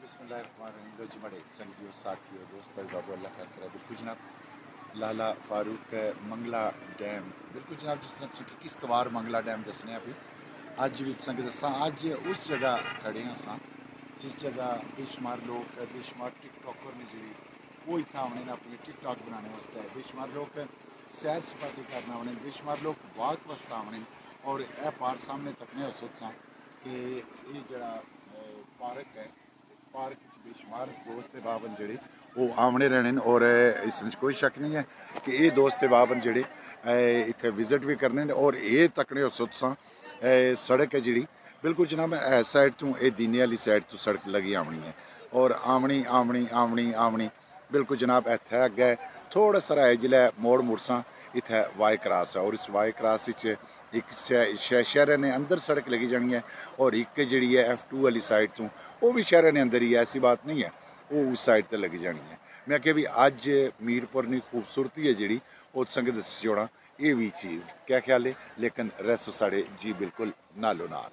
बिस्मिल्लाहिर्रहमानिर्रहीम। लो जी बड़े संगियो साथियों दोस्तों बाबू अल्लाह खैर करे। बिल्कुल जनाब लाला फारूक मंगला डैम बिल्कुल जनाब जिस तरह तुसें किश्तवाड़ मंगला डैम दसने अभी अज भी तुसें दसा अज उस जगह खड़े हैं असां जिस जगह बेशुमार लोग बेशुमार टिकटॉकर ने जी वो इतना आने अपनी टिकटॉक बनाने वास्ते बेशुमार लोग सैर सपाटे करना आने बेशुमार लोग वाक वास्ते आने और यह पार सामने तकने हो सोचा कि ये जड़ा पार्क है इस पार्क बेशुमार दोस्त बाबन जड़े वो आमने रहने और इस कोई शक नहीं है कि ये दोस्त बाबन जड़े इतने विजिट भी करने और ये तकने हो सोचा सड़क है जी बिल्कुल जनाब इस साइड तो ये दीने वाली साइड तो सड़क लगी आमनी है और आमनी आमनी आमनी आमनी बिल्कुल जनाब इतने अगे थोड़ा सारा है जिले मोड़ मुड़सा इतने वाई क्रास है और इस वाई क्रास एक शहर ने अंदर सड़क लगी जानी है और एक जी है F2 वाली साइड तो वो भी शहर ने अंदर ही है, ऐसी बात नहीं है वो उस साइड पर लगी जानी है। मैं आख्या भी अज मीरपुर की खूबसूरती है जी वो संग दस जोड़ा ये भी चीज़ क्या ख्याल है लेकिन रेस्ट साढ़े जी बिल्कुल नालो नाल।